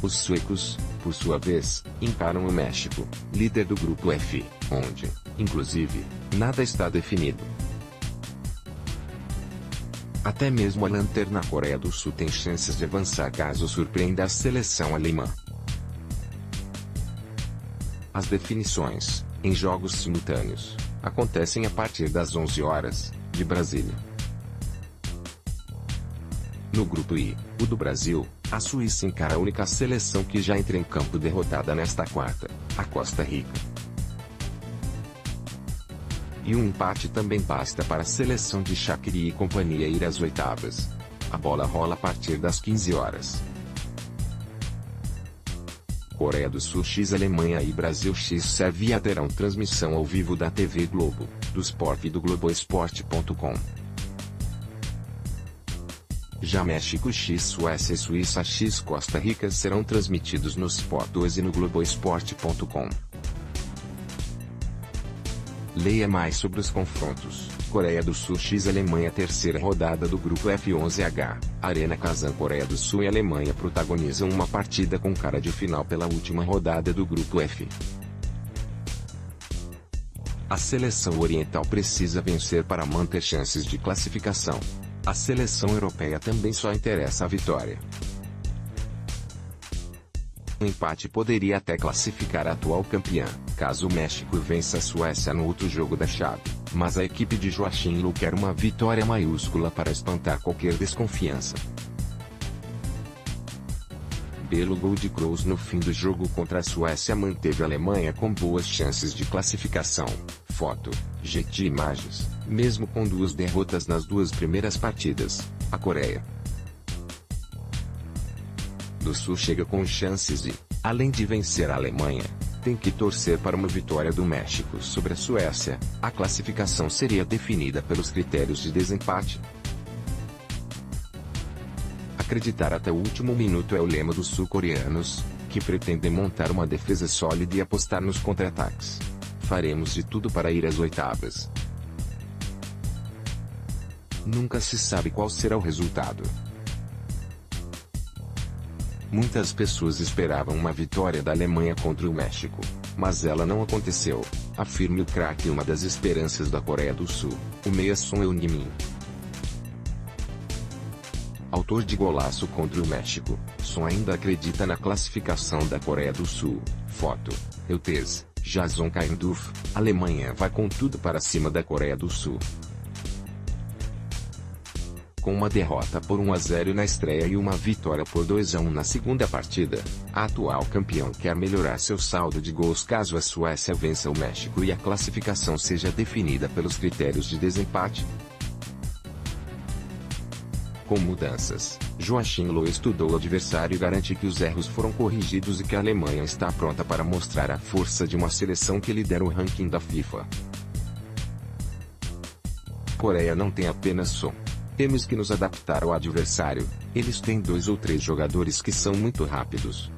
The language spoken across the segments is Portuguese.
Os suecos, por sua vez, encaram o México, líder do grupo F, onde, inclusive, nada está definido. Até mesmo a lanterna Coreia do Sul tem chances de avançar caso surpreenda a seleção alemã. As definições, em jogos simultâneos, acontecem a partir das 11 horas, de Brasília. No grupo I, o do Brasil, a Suíça encara a única seleção que já entra em campo derrotada nesta quarta, a Costa Rica. E um empate também basta para a seleção de Shaqiri e companhia ir às oitavas. A bola rola a partir das 15 horas. Coreia do Sul x Alemanha e Brasil x Sérvia terão transmissão ao vivo da TV Globo, do Sport e do Globoesporte.com. Já México x Suécia e Suíça x Costa Rica serão transmitidos no Sport 2 e no Globoesporte.com. Leia mais sobre os confrontos. Coreia do Sul x Alemanha. Terceira rodada do grupo F11H. Arena Kazan. Coreia do Sul e Alemanha protagonizam uma partida com cara de final pela última rodada do grupo F. A seleção oriental precisa vencer para manter chances de classificação. A seleção europeia também só interessa a vitória. Um empate poderia até classificar a atual campeã, caso o México vença a Suécia no outro jogo da chave, mas a equipe de Joachim Löw quer uma vitória maiúscula para espantar qualquer desconfiança. Belo gol de Kroos no fim do jogo contra a Suécia manteve a Alemanha com boas chances de classificação. Foto, GT Imagens. Mesmo com duas derrotas nas duas primeiras partidas, a Coreia do Sul chega com chances e, além de vencer a Alemanha, tem que torcer para uma vitória do México sobre a Suécia. A classificação seria definida pelos critérios de desempate. Acreditar até o último minuto é o lema dos sul-coreanos, que pretendem montar uma defesa sólida e apostar nos contra-ataques. Faremos de tudo para ir às oitavas. Nunca se sabe qual será o resultado. Muitas pessoas esperavam uma vitória da Alemanha contra o México, mas ela não aconteceu, afirma o craque e uma das esperanças da Coreia do Sul, o meia Son Heung-min. Autor de golaço contra o México, Son ainda acredita na classificação da Coreia do Sul. Foto, Reuters, Jason Kainduf. Alemanha vai com tudo para cima da Coreia do Sul. Com uma derrota por 1-0 na estreia e uma vitória por 2-1 na segunda partida, a atual campeã quer melhorar seu saldo de gols caso a Suécia vença o México e a classificação seja definida pelos critérios de desempate. Com mudanças, Joachim Löw estudou o adversário e garante que os erros foram corrigidos e que a Alemanha está pronta para mostrar a força de uma seleção que lidera o ranking da FIFA. Coreia não tem apenas Son. Temos que nos adaptar ao adversário. Eles têm 2 ou 3 jogadores que são muito rápidos.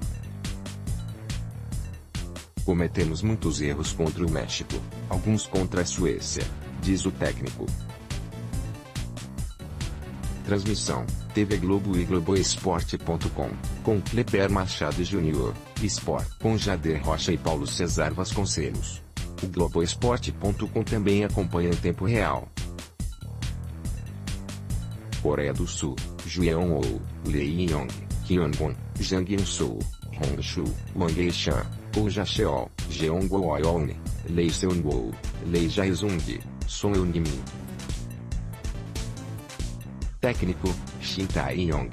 Cometemos muitos erros contra o México, alguns contra a Suécia, diz o técnico. Transmissão, TV Globo e Globoesporte.com, com Kleber Machado Jr., Sport, com Jader Rocha e Paulo César Vasconcelos. O Globoesporte.com também acompanha em tempo real. Coreia do Sul, Jeon-woo, Lee Yong, Kyung-won, Jang In-soo, Hong-soo, Wang Hae-chan, Ko Ja-cheol, Jeong-woo-yeon, Lee Seung-woo, Lee Jae-sung, Son Heung-min. Técnico, Shin Tae-yong.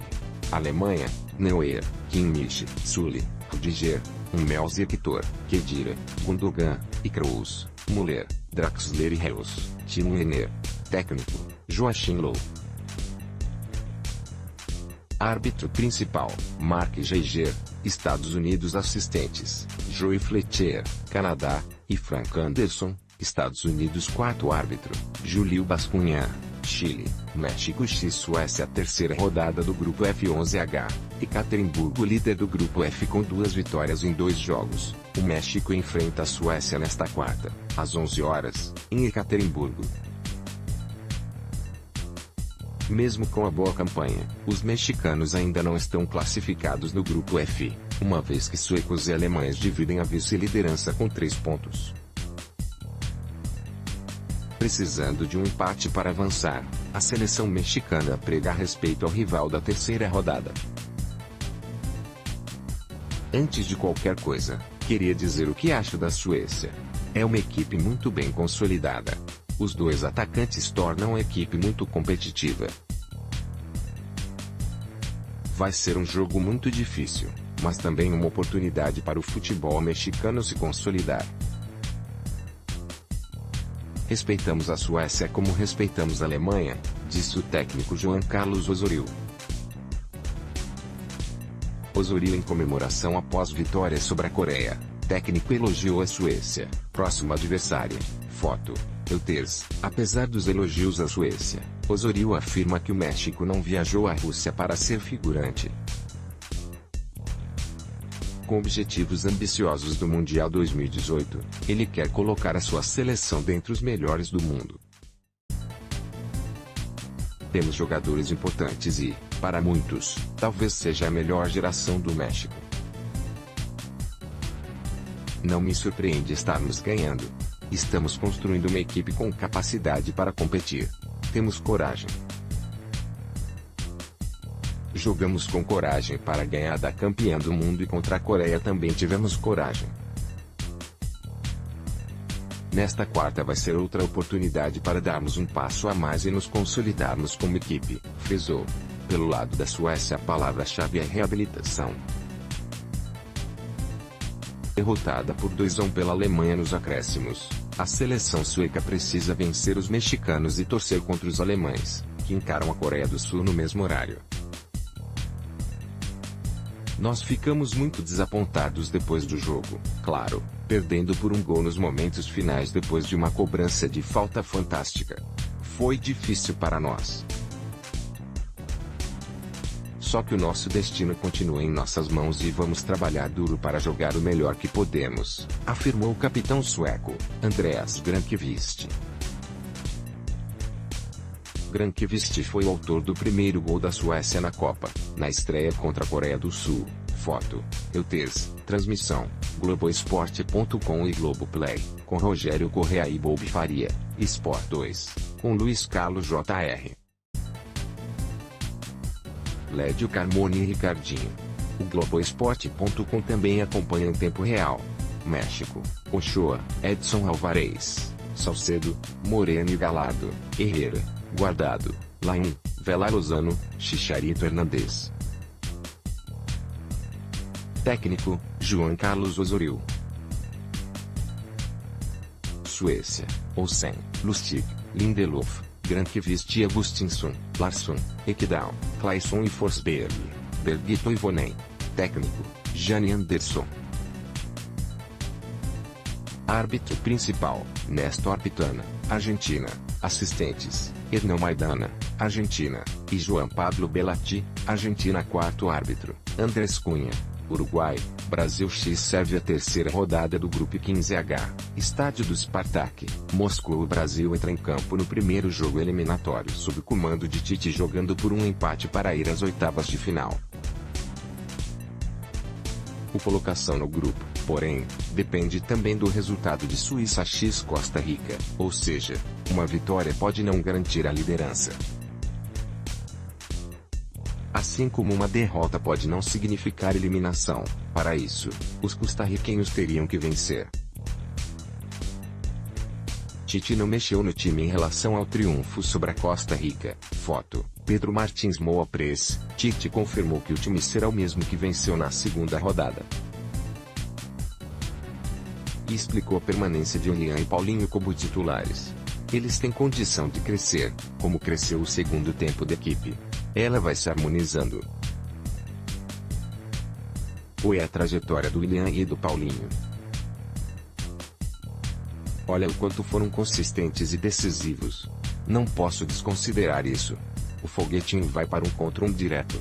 Alemanha, Neuer, Kimmich, Sully, Rudiger, Hummels, Hector, Khedira, Gundogan, e Kroos, Müller, Draxler e Reus, Timo Werner. Técnico, Joachim Löw. Árbitro principal, Mark Geiger. Estados Unidos. Assistentes, Joey Fletcher, Canadá, e Frank Anderson, Estados Unidos. Quarto árbitro, Julio Bascunha, Chile. México x Suécia. Terceira rodada do grupo F11H. Ekaterimburgo, líder do grupo F com 2 vitórias em 2 jogos. O México enfrenta a Suécia nesta quarta, às 11 horas, em Ekaterimburgo. Mesmo com a boa campanha, os mexicanos ainda não estão classificados no grupo F. uma vez que suecos e alemães dividem a vice-liderança com 3 pontos. Precisando de um empate para avançar, a seleção mexicana prega respeito ao rival da terceira rodada. Antes de qualquer coisa, queria dizer o que acho da Suécia. É uma equipe muito bem consolidada. Os 2 atacantes tornam a equipe muito competitiva. Vai ser um jogo muito difícil, mas também uma oportunidade para o futebol mexicano se consolidar. Respeitamos a Suécia como respeitamos a Alemanha, disse o técnico João Carlos Osorio. Osorio, em comemoração após vitória sobre a Coreia, técnico elogiou a Suécia, próximo adversário. Foto: Reuters. Apesar dos elogios à Suécia, Osorio afirma que o México não viajou à Rússia para ser figurante. Com objetivos ambiciosos do Mundial 2018, ele quer colocar a sua seleção dentre os melhores do mundo. Temos jogadores importantes e, para muitos, talvez seja a melhor geração do México. Não me surpreende estarmos ganhando. Estamos construindo uma equipe com capacidade para competir. Temos coragem. Jogamos com coragem para ganhar da campeã do mundo e contra a Coreia também tivemos coragem. Nesta quarta vai ser outra oportunidade para darmos um passo a mais e nos consolidarmos como equipe, frisou. Pelo lado da Suécia, a palavra-chave é reabilitação. Derrotada por 2-1 pela Alemanha nos acréscimos, a seleção sueca precisa vencer os mexicanos e torcer contra os alemães, que encaram a Coreia do Sul no mesmo horário. Nós ficamos muito desapontados depois do jogo, claro, perdendo por 1 gol nos momentos finais depois de uma cobrança de falta fantástica. Foi difícil para nós. Só que o nosso destino continua em nossas mãos e vamos trabalhar duro para jogar o melhor que podemos, afirmou o capitão sueco, Andreas Granqvist. Granqvist foi o autor do primeiro gol da Suécia na Copa, na estreia contra a Coreia do Sul. Foto: Reuters. Transmissão: Globoesporte.com e Globoplay, com Rogério Correa e Bob Faria. Sport 2, com Luiz Carlos Jr. Lédio Carmona e Ricardinho. O Globoesporte.com também acompanha em tempo real. México: Ochoa, Edson Alvarez, Salcedo, Moreno e Gallardo, Herrera, Guardado, Lain, Vela Lozano, Chicharito Hernández. Técnico: João Carlos Osorio. Suécia: Olsen, Lustig, Lindelof, Granqvist e Augustinsson, Larsson, Ekdal, Claesson e Forsberg, Bergito e Vonen. Técnico: Jani Anderson. Árbitro principal: Néstor Pitana, Argentina. Assistentes: Hernão Maidana, Argentina, e João Pablo Belatti, Argentina. Quarto árbitro: Andrés Cunha, Uruguai. Brasil X serve a terceira rodada do Grupo 15H, estádio do Spartak, Moscou. O Brasil entra em campo no primeiro jogo eliminatório sob o comando de Tite, jogando por um empate para ir às oitavas de final. A colocação no grupo, porém, depende também do resultado de Suíça x Costa Rica, ou seja, uma vitória pode não garantir a liderança. Assim como uma derrota pode não significar eliminação. Para isso, os costarriquenhos teriam que vencer. Tite não mexeu no time em relação ao triunfo sobre a Costa Rica. Foto: Pedro Martins Moa Press. Tite confirmou que o time será o mesmo que venceu na segunda rodada. E explicou a permanência de Willian e Paulinho como titulares. Eles têm condição de crescer, como cresceu o segundo tempo da equipe. Ela vai se harmonizando. Foi a trajetória do Willian e do Paulinho. Olha o quanto foram consistentes e decisivos. Não posso desconsiderar isso. O foguetinho vai para um contra um direto.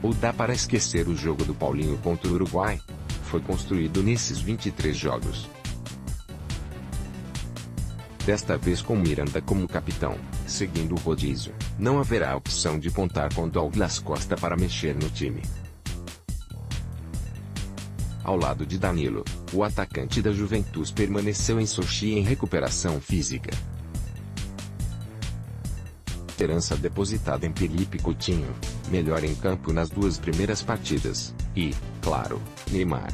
Ou dá para esquecer o jogo do Paulinho contra o Uruguai? Foi construído nesses 23 jogos. desta vez com Miranda como capitão, seguindo o rodízio. Não haverá opção de contar com Douglas Costa para mexer no time. Ao lado de Danilo, o atacante da Juventus permaneceu em Sochi em recuperação física. Herança depositada em Felipe Coutinho, melhor em campo nas 2 primeiras partidas, e, claro, Neymar.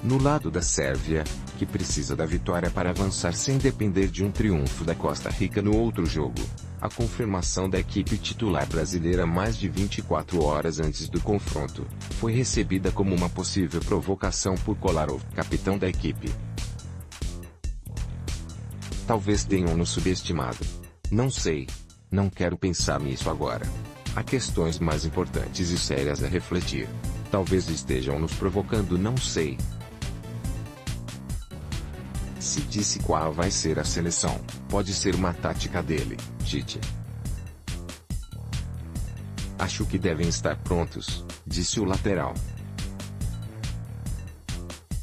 No lado da Sérvia, que precisa da vitória para avançar sem depender de um triunfo da Costa Rica no outro jogo, a confirmação da equipe titular brasileira mais de 24 horas antes do confronto, foi recebida como uma possível provocação por Kolarov, capitão da equipe. Talvez tenham-nos subestimado. Não sei. Não quero pensar nisso agora. Há questões mais importantes e sérias a refletir. Talvez estejam nos provocando, não sei. Se disse qual vai ser a seleção, pode ser uma tática dele, Tite. Acho que devem estar prontos, disse o lateral.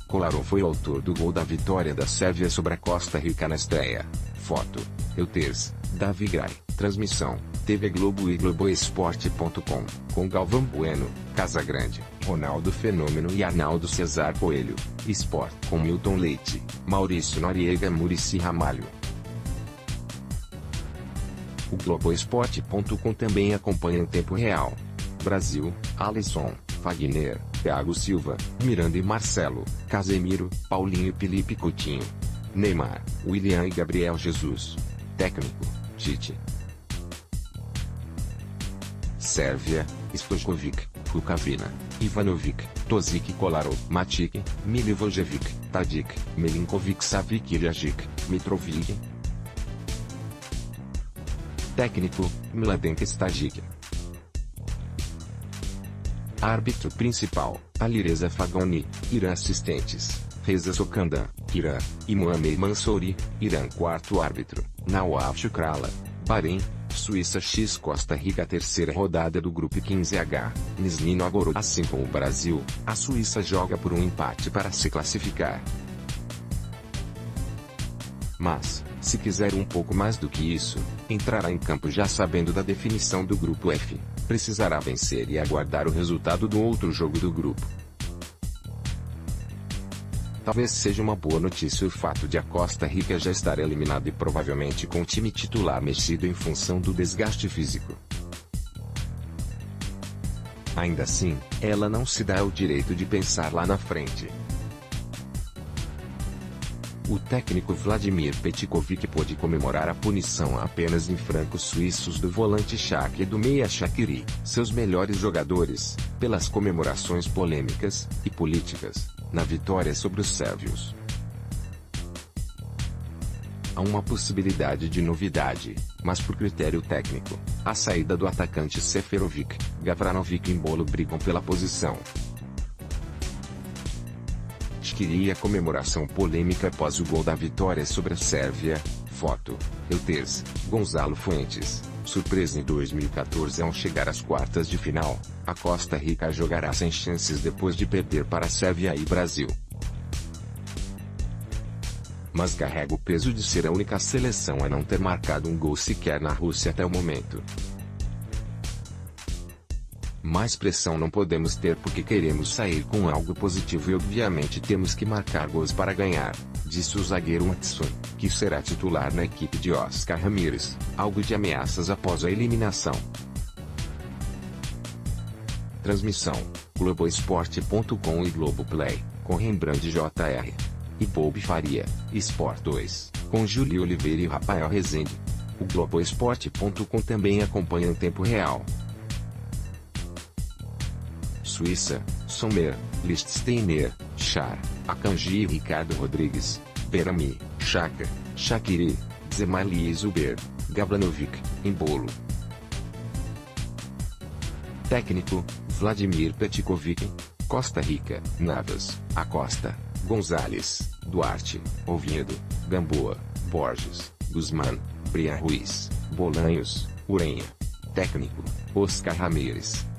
Kolarov foi o autor do gol da vitória da Sérvia sobre a Costa Rica na estreia. Foto: Reuters, Davi Gray. Transmissão: TV Globo e Globoesporte.com, com Galvão Bueno, Casagrande, Ronaldo Fenômeno e Arnaldo Cesar Coelho. Sport, com Milton Leite, Maurício Noriega e Muricy Ramalho. O Globoesporte.com também acompanha em tempo real. Brasil: Alisson, Fagner, Thiago Silva, Miranda e Marcelo, Casemiro, Paulinho e Felipe Coutinho. Neymar, William e Gabriel Jesus. Técnico: Tite. Sérvia: Stoichkovic, Rukavina, Ivanovic, Tošić, Kolarov, Matic, Milivojevic, Tadic, Milinkovic, Savic, Iljagic, Mitrovic. Técnico: Mladen Stajic. Árbitro principal: Alireza Fagoni. Irã. Assistentes: Reza Sokanda, Irã, e Mohamed Mansouri, Irã. Quarto árbitro: Nawaf Shukrala, Bahrein. Suíça x Costa Rica. Terceira rodada do grupo 15H, Nizhny Novgorod. Assim como o Brasil, a Suíça joga por um empate para se classificar. Mas, se quiser um pouco mais do que isso, entrará em campo já sabendo da definição do grupo F. Precisará vencer e aguardar o resultado do outro jogo do grupo. Talvez seja uma boa notícia o fato de a Costa Rica já estar eliminada e provavelmente com o time titular mexido em função do desgaste físico. Ainda assim, ela não se dá o direito de pensar lá na frente. O técnico Vladimir Petkovic pôde comemorar a punição apenas em francos suíços do volante Shaq e do meia Shaqiri, seus melhores jogadores, pelas comemorações polêmicas e políticas na vitória sobre os sérvios. Há uma possibilidade de novidade, mas por critério técnico, a saída do atacante Seferovic, Gavranovic e Embolo brigam pela posição. Queria comemoração polêmica após o gol da vitória sobre a Sérvia. Foto: Reuters, Gonzalo Fuentes. Surpresa em 2014 ao chegar às quartas de final, a Costa Rica jogará sem chances depois de perder para a Sérvia e Brasil. Mas carrega o peso de ser a única seleção a não ter marcado um gol sequer na Rússia até o momento. Mais pressão não podemos ter porque queremos sair com algo positivo e obviamente temos que marcar gols para ganhar, disse o zagueiro Watson, que será titular na equipe de Oscar Ramírez, algo de ameaças após a eliminação. Transmissão: Globoesporte.com e Globoplay, com Rembrandt Jr. e Bob Faria. Sport 2, com Júlio Oliveira e Rafael Rezende. O Globoesporte.com também acompanha em tempo real. Suíça: Sommer, Lichtsteiner, Char, Akanji e Ricardo Rodrigues, Berami, Xhaka, Shaqiri, Dzemali e Zuber, Gavranovic, Embolo. Técnico: Vladimir Petkovic. Costa Rica: Navas, Acosta, Gonzalez, Duarte, Oviedo, Gamboa, Borges, Guzmán, Brian Ruiz, Bolanhos, Urenha. Técnico: Oscar Ramírez.